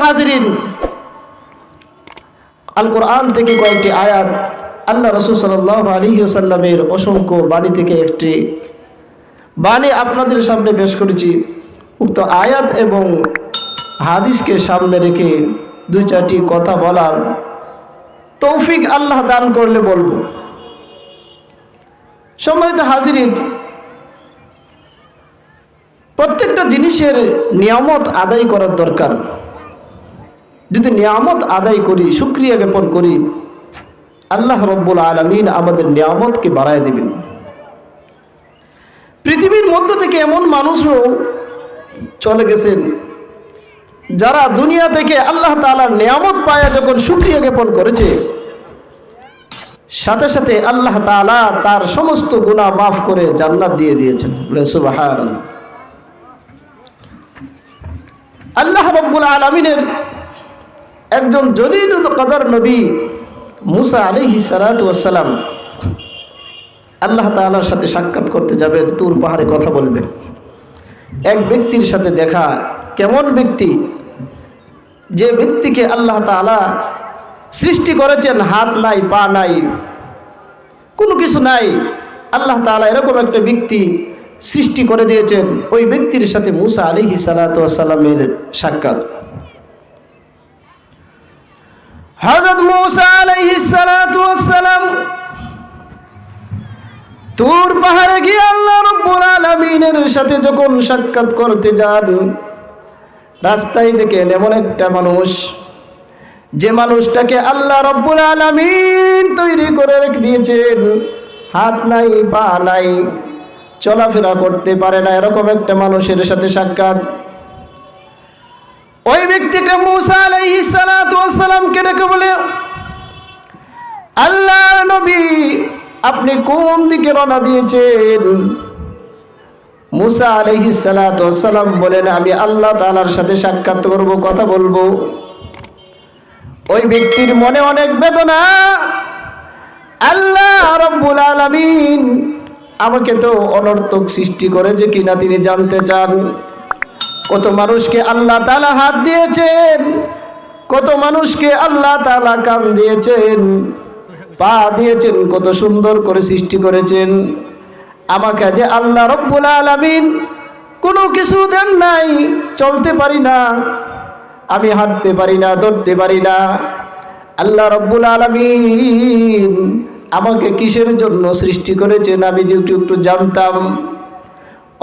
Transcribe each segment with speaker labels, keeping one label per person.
Speaker 1: হাজিরিন, আল কোরআন থেকে কয়েকটি আয়াত, আল্লাহ রাসূল সাল্লাল্লাহু আলাইহি ওয়াসাল্লামের অসংখ্য বাণী থেকে একটি বাণী আপনাদের সামনে পেশ করেছি। উক্ত আয়াত এবং হাদিসকে সামনে রেখে দুই চারটি কথা বলার তৌফিক আল্লাহ দান করলে বলবো। সম্মানিত হাজিরিন, প্রত্যেকটা জিনিসের নিয়ামত আদায় করার দরকার। যদি নিয়ামত আদায় করি, শুকরিয়া জ্ঞাপন করি, আল্লাহ রব্বুল আলামিন আমাদের নিয়ামতকে বাড়ায় দিবেন। পৃথিবীর মধ্য থেকে এমন মানুষও চলে গেছেন যারা দুনিয়া থেকে আল্লাহ তাআলার নিয়ামত পায়া যখন শুকরিয়া জ্ঞাপন করেছে, সাথে সাথে আল্লাহ তাআলা তার সমস্ত গুনাহ মাফ করে জান্নাত দিয়ে দিয়েছেন। সুবহানাল্লাহ। আল্লাহ রব্বুল আলামিনের একজন জলিলুল কদর নবী মুসা আলাইহিস সালাতু ওয়াস সালাম আল্লাহ তাআলার সাথে সাক্ষাৎ করতে যাবেন, তুর পাহাড়ে কথা বলবেন। এক ব্যক্তির সাথে দেখা, কেমন ব্যক্তি? যে ব্যক্তিকে আল্লাহ তাআলা সৃষ্টি করেছেন, হাত নাই, পা নাই, কোনো কিছু নাই, আল্লাহ তাআলা এরকম একটা ব্যক্তি সৃষ্টি করে দিয়েছেন। ওই ব্যক্তির সাথে মুসা আলাইহিস সালাতু ওয়াস সালামের সাক্ষাৎ। হযরত মুসা আলাইহিস সালাতু ওয়াস সালাম তুর পাহাড়ে গিয়ে আল্লাহ রাব্বুল আলামিনের সাথে যখন সাক্ষাৎ করতে যান, রাস্তায় দেখেন এমন একটা মানুষ, যে মানুষটাকে আল্লাহ রাব্বুল আলামিন তৈরি করে রেখে দিয়েছেন, হাত নাই, পা নাই, চলাফেরা করতে পারে না, এরকম একটা মানুষের সাথে সাক্ষাৎ। ওই ব্যক্তিটা মুসা আলাইহিস সালাতু ওয়াস সালামকে ডেকে বলে, আল্লাহর নবী আপনি কোন দিকে রওনা দিয়েছেন? মুসা আলাইহিস সালাতু ওয়াস সালাম বলেন, আমি আল্লাহ তাআলার সাথে সাক্ষাৎ করব, কথা বলবো। ওই ব্যক্তির মনে অনেক বেদনা। আল্লাহ রাব্বুল আলামিন আমাকে তো অনর্থক সৃষ্টি করেছে কিনা তিনি জানতে চান। কত মানুষকে আল্লাহ তাআলা হাত দিয়েছেন, কত মানুষকে আল্লাহ তাআলা কান দিয়েছেন, পা দিয়েছেন, কত সুন্দর করে সৃষ্টি করেছেন। আমাকে যে আল্লাহ রাব্বুল আলামিন কোনো কিছু দেন নাই, চলতে পারি না, আমি হাঁটতে পারি না, ধরতে পারি না। আল্লাহ রাব্বুল আলামিন আমাকে কিসের জন্য সৃষ্টি করেছেন আমি যদি একটু জানতাম।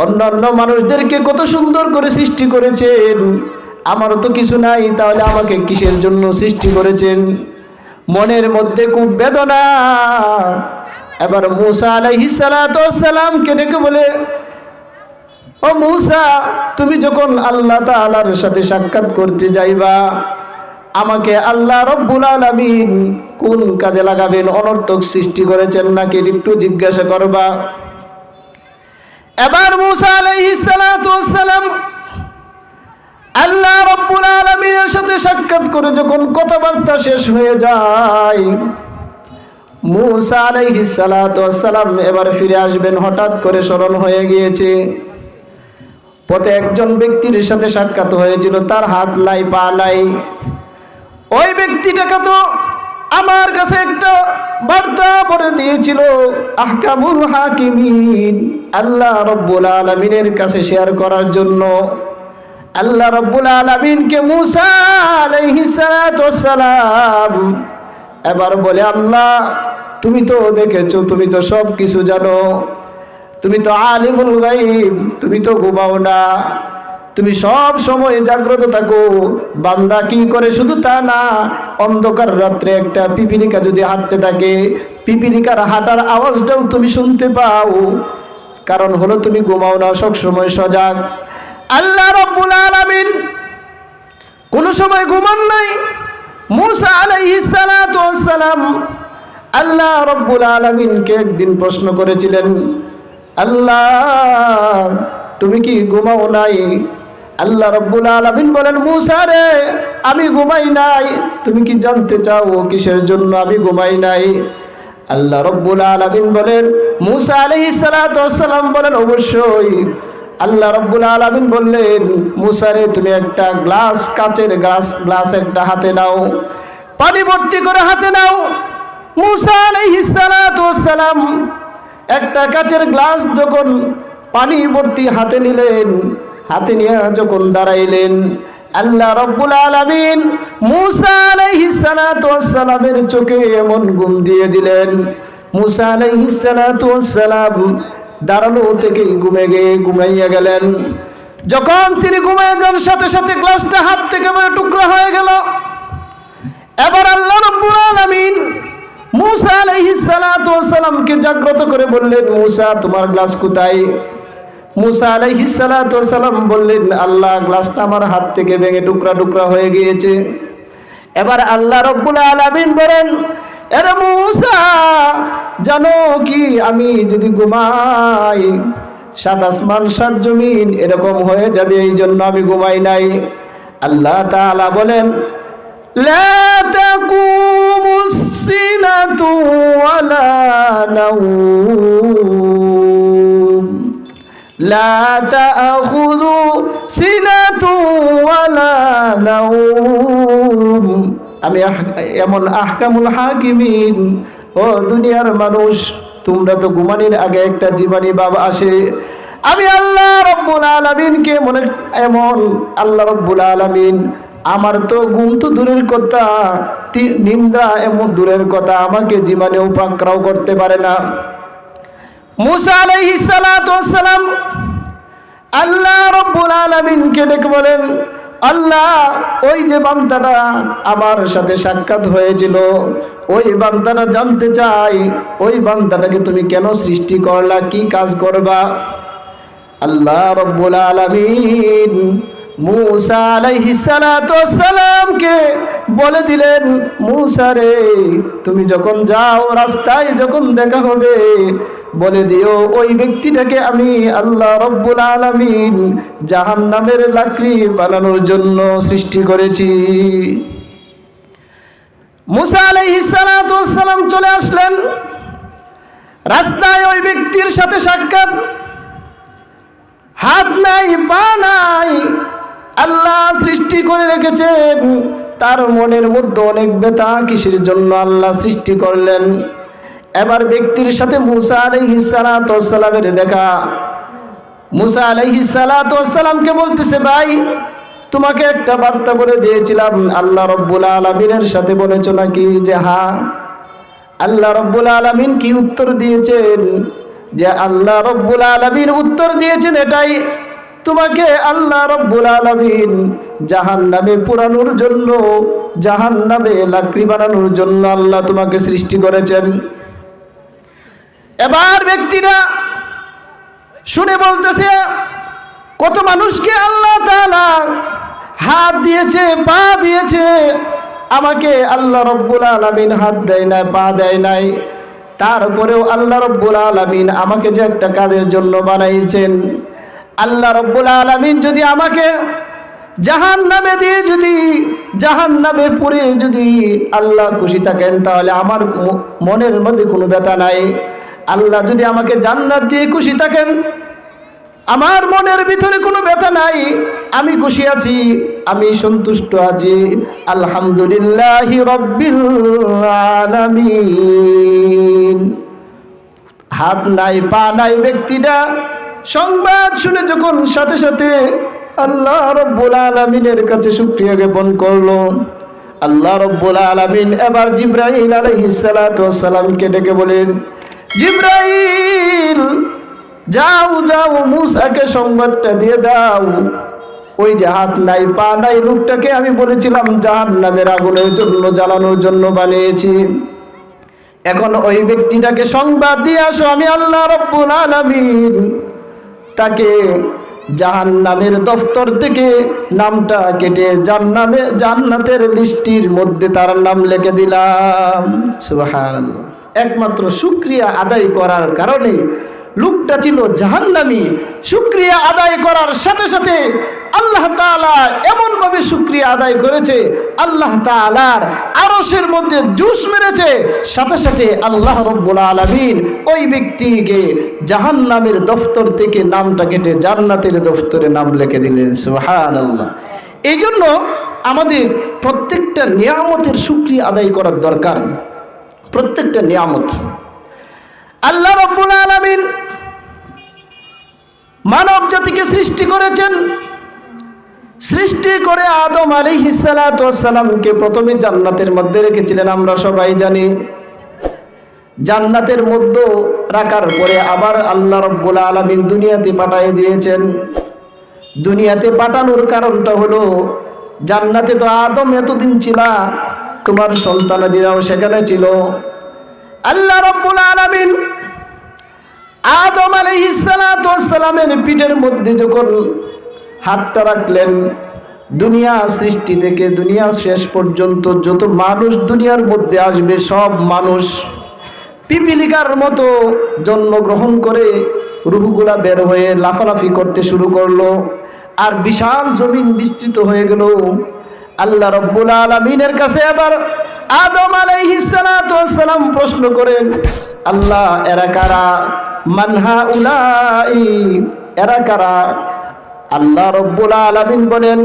Speaker 1: অন্যান্য মানুষদেরকে কত সুন্দর করে সৃষ্টি করেছেন, আমারও তো কিছু নাই, তাহলে আমাকে কিসের জন্য সৃষ্টি করেছেন? মনের মধ্যে খুব বেদনা। এবার মুসা আলাইহিস সালাতু ওয়াস সালামকে ডেকে বলে, ও মুসা, তুমি যখন আল্লাহ তাআলার সাথে সাক্ষাৎ করতে যাইবা, আমাকে আল্লাহ রাব্বুল আলামিন কোন কাজে লাগাবেন? অনর্থক সৃষ্টি করেছেন নাকি একটু জিজ্ঞাসা করবা। এবার মুসা আলাইহিস সালাতু ওয়াস সালাম আল্লাহ রাব্বুল আলামিনের সাথে সাক্ষাৎ করে যখন কথাবার্তা শেষ হয়ে যায়, মুসা আলাইহিস সালাতু ওয়াস সালাম এবার ফিরে আসবেন, হঠাৎ করে স্মরণ হয়ে গিয়েছে পথে একজন ব্যক্তির সাথে সাক্ষাৎ হয়েছিল, তার হাত নাই, পা নাই। ওই ব্যক্তিটাকে তো আমার কাছে একটা বার্তা পড়ে দিয়েছিল, আহকামুল হাকিমিন, আল্লাহ রাব্বুল আলামিনের কাছে শেয়ার করার জন্য। আল্লাহ রাব্বুল আলামিনকে মুসা আলাইহিস সালাতু ওয়াস সালাম এবার বলে, আল্লাহ তুমি তো দেখেছো, তুমি তো সব কিছু জানো, তুমি তো আলিমুল গায়ব, তুমি তো ঘুমাও না, তুমি সব সময় জাগ্রত থাকো। বান্দা কি করে শুধু তা না, অন্ধকার রাত্রে একটা পিপিলিকা যদি হাঁটতে থাকে, পিপিলিকার হাঁটার আওয়াজটাও তুমি শুনতে পাও, কারণ হলো তুমি ঘুমাও না, সব সময় সজাগ। আল্লাহ রাব্বুল আলামিন কোন সময় ঘুমান নাই। মুসা আলাইহিস সালাতু ওয়াস সালাম আল্লাহ রাব্বুল আলামিনকে একদিন প্রশ্ন করেছিলেন, আল্লাহ তুমি কি ঘুমাও নাই? আল্লাহ রাব্বুল আলামিন বলেন, মুসা রে আমি ঘুমাই নাই, তুমি কি জানতে চাও কিসের জন্য আমি ঘুমাই নাই? আল্লাহ রাব্বুল আলামিন বলেন, মুসা আলাইহিস সালাতু ওয়াস সালাম বলেন, অবশ্যই আল্লাহ রাব্বুল আলামিন বললেন, মুসা রে তুমি একটা কাচের গ্লাস একটা হাতে নাও, পানি ভর্তি করে হাতে নাও। মুসা আলাইহিস সালাতু ওয়াস সালাম একটা কাচের গ্লাস যখন পানি ভর্তি হাতে নিলেন, হাতে নিয়ে যখন দাঁড়াইলেন, আল্লাহ রাব্বুল আলামিন মুসা আলাইহিস সালাতু ওয়াস সালামের চোখে এমন ঘুম দিয়ে দিলেন, মুসা আলাইহিস সালাতু ওয়াস সালাম দাঁড়ানো থেকেই ঘুমাইয়া গেলেন। যখন তিনি ঘুমিয়ে যান, সাথে সাথে গ্লাসটা হাত থেকে টুকরা হয়ে গেল। এবার আল্লাহ রাব্বুল আলামিন মুসা আলাইহিস সালাতু ওয়াস সালামকে জাগ্রত করে বললেন, মুসা তোমার গ্লাস কোথায়? মুসা আলাইহিস সালাতু ওয়াস সালাম বললেন, আল্লাহ গ্লাসটা আমার হাত থেকে ভেঙে টুকরা টুকরা হয়ে গিয়েছে। এবার আল্লাহ রাব্বুল আলামিন বলেন, আরে মুসা জানো কি আমি যদি ঘুমাই সাত আসমান সাত জমিন এরকম হয়ে যাবে, এই জন্য আমি ঘুমাই নাই। আল্লাহ তাআলা বলেন, লা তাকুমুস সিনাতু ওয়ালা নাওম লা তাখুযু সিনাতু ওয়ালা নাওম। আমি এমন আহকামুল হাকিমিন, ও দুনিয়ার মানুষ তোমরা তো ঘুমানোর আগে একটা জীবনী ভাব আসে। আমি আল্লাহ রাব্বুল আলামিনকে এমন আল্লাহ রাব্বুল আলামিন আমার তো ঘুম তো দূরের কথা, নিন্দা এমন দূরের কথা, আমাকে জীবনেও পাকড়াও করতে পারে না। মুসা আলাইহিস সালাতু ওয়াস সালাম আল্লাহ রাব্বুল আলামিনকে ডেকে বলেন, আল্লাহ ওই যে বান্দাটা আমার সাথে সাক্ষাৎ হয়েছিল, ওই বান্দাটা জানতে চাই ওই বান্দাটাকে তুমি কেন সৃষ্টি করলা, কি কাজ করবা? আল্লাহ রাব্বুল আলামিন মুসা আলাইহিস সালাতু ওয়াস সালামকে বলে দিলেন, মুসা রে তুমি যখন যাও রাস্তায় যখন দেখা হবে বলে দিও ওই ব্যক্তিটাকে আমি আল্লাহ রাব্বুল আলামিন জাহান্নামের লাকড়ি বানানোর জন্য সৃষ্টি করেছি। মুসা আলাইহিস সালাতু ওয়াস সালাম চলে আসলেন, রাস্তায় ওই ব্যক্তির সাথে সাক্ষাৎ, হাত নাই পা নাই, আল্লাহ সৃষ্টি করে রেখেছেন, তার মনের মধ্যে অনেক ব্যথা, কিসের জন্য আল্লাহ সৃষ্টি করলেন। এবার ব্যক্তির সাথে মুসা আলাইহিস সালাতু ওয়াস সালামের দেখা। মুসা আলাইহিস সালাতু ওয়াস সালামকে বলতেছে, ভাই তোমাকে একটা বার্তা বলে দিয়েছিলাম, আল্লাহ রাব্বুল আলামিনের সাথে বলেছো নাকি? যে হ্যাঁ। আল্লাহ রাব্বুল আলামিন কি উত্তর দিয়েছেন? যে আল্লাহ রাব্বুল আলামিন উত্তর দিয়েছেন এটাই, তোমাকে আল্লাহ রাব্বুল আলামিন জাহান্নামে পুরানোর জন্য, জাহান্নামে লাকড়ি বানানোর জন্য আল্লাহ তোমাকে সৃষ্টি করেছেন। এবার ব্যক্তিরা শুনে বলতেছে, কত মানুষকে আল্লাহ তাআলা হাত দিয়েছে, পা দিয়েছে, আমাকে আল্লাহ রাব্বুল আলামিন হাত দেয় নাই, পা দেয় নাই, তারপরেও আল্লাহ রাব্বুল আলামিন আমাকে যে একটা কাজের জন্য বানাইছেন, আল্লাহ রাব্বুল আলামিন যদি আমাকে জাহান্নামে দিয়ে, যদি জাহান্নামে পুরে যদি আল্লাহ খুশি থাকেন তাহলে আমার মনের মধ্যে কোনো ব্যথা নাই। আল্লাহ যদি আমাকে জান্নাত দিয়ে খুশি থাকেন আমার মনের ভিতরে কোনো ব্যথা নাই, আমি খুশি আছি, আমি সন্তুষ্ট আছি। আলহামদুলিল্লাহি রাব্বিল আলামিন। হাত নাই পা নাই ব্যক্তিটা সংবাদ শুনে যখন সাথে সাথে আল্লাহ রাব্বুল আলামিনের কাছে শুকরিয়া জ্ঞাপন করলো, আল্লাহ রাব্বুল আলামিন এবার জিবরাইল আলাইহিস সালাতু ওয়াস সালামকে ডেকে বলেন, জিবরাইল যাও যাও মুসাকে সংবাদটা দিয়ে দাও, ওই যে হাত নাই পা নাই লোকটাকে আমি বলেছিলাম জাহান্নামের আগুনের জন্য, জ্বালানোর জন্য বানিয়েছি, এখন ওই ব্যক্তিটাকে সংবাদ দিয়ে আসো, আমি আল্লাহ রাব্বুল আলামিন তাকে জাহান্নামের দফতর থেকে নামটা কেটে জান্নাতের লিস্টির মধ্যে তার নাম লিখে দিলাম। সুবহানাল্লাহ। একমাত্র শুকরিয়া আদায় করার কারণে লোকটা ছিল জাহান্নামী, শুকরিয়া আদায় করার সাথে সাথে আল্লাহ তাআলা এমন ভাবে শুকরিয়া আদায় করেছে, আল্লাহ তাআলার আরো রসের মধ্যে জুস মেরেছে, সাথে সাথে আল্লাহ রাব্বুল আলামিন ওই ব্যক্তিকে জাহান্নামের দফতর থেকে নামটা কেটে জান্নাতের দফতরে নাম লিখে দিলেন। সুবহানাল্লাহ। এই জন্য আমাদের প্রত্যেকটা নিয়ামতের শুকরিয়া আদায় করার দরকার। প্রত্যেকটা নিয়ামত আল্লাহ রাব্বুল আলামিন মানব জাতিকে সৃষ্টি করেছেন। সৃষ্টি করে আদম আলাইহিস সালাতু ওয়াস সালামকে প্রথমে জান্নাতের মধ্যে রেখেছিলেন, আমরা সবাই জানি। জান্নাতের মধ্যে রাখার পরে আবার আল্লাহ রাব্বুল আলামিন দুনিয়াতে পাঠিয়ে দিয়েছেন। দুনিয়াতে পাঠানোর কারণটা হলো, জান্নাতে তো আদম এতদিন ছিল, তোমার সন্তানাদিরাও সেখানে ছিল। আল্লাহ রাব্বুল আলামিন আদম আলাইহিস সালাতু ওয়াস সালামের পিঠের মধ্যে যখন হাতটা রাখলেন, দুনিয়া সৃষ্টি থেকে দুনিয়া শেষ পর্যন্ত যত মানুষ দুনিয়ার মধ্যে আসবে, সব মানুষ পিপিলিকার মতো জন্মগ্রহণ করে রূহগুলা বের হয়ে লাফালাফি করতে শুরু করলো, আর বিশাল জমিন বিস্তৃত হয়ে গেল। আল্লাহ রাব্বুল আলামিনের কাছে আবার আদম আলাইহিস সালাতু ওয়াস সালাম প্রশ্ন করেন, আল্লাহ এরা কারা? মান হাউলাই, এরা কারা? আল্লাহ রাব্বুল আলামিন বলেন,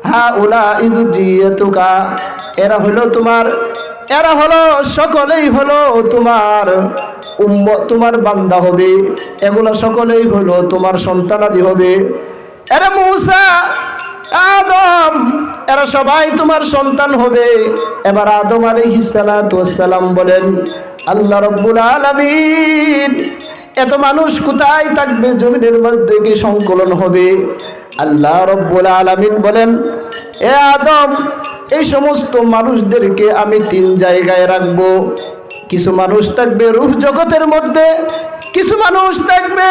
Speaker 1: হাউলাই যুররিয়াতুকা, এরা হলো তোমার, এরা হলো সকলেই হলো তোমার উম্মত, তোমার বান্দা হবে। এগুলো সকলেই হলো তোমার সন্তানাদি হবে। এরা মূসা, আদম, এরা সবাই তোমার সন্তান হবে। এবার আদম আলাইহিস সালাতু ওয়াস সালাম বলেন, আল্লাহ রাব্বুল আলামিন এত মানুষ কোথায় থাকবে? জমিনের মধ্যে কি সংকলন হবে? আল্লাহ রাব্বুল আলামিন বলেন, এ আদম, এই সমস্ত মানুষদেরকে আমি তিন জায়গায় রাখবো। কিছু মানুষ থাকবে রূহ জগতের মধ্যে, কিছু মানুষ থাকবে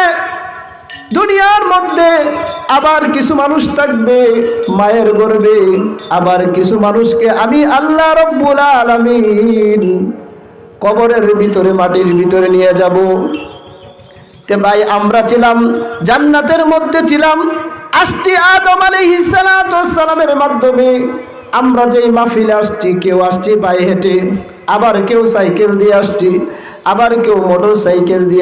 Speaker 1: দুনিয়ার মধ্যে, আবার কিছু মানুষ থাকবে মায়ের গর্ভে, আবার কিছু মানুষকে আমি আল্লাহ রাব্বুল আলামিন কবরের ভিতরে, মাটির ভিতরে নিয়ে যাব। তে ভাই, আমরা ছিলাম জান্নাতের মধ্যে ছিলাম, আসছি আদম আলাইহিস সালাতু ওয়াস সালামের মাধ্যমে। আমরা যেই মাহফিলে আসছি, কেউ আসছি পায়ে হেঁটে, আবার কেউ সাইকেল দিয়ে আসছি, আবার কেউ মোটর সাইকেল দিয়ে।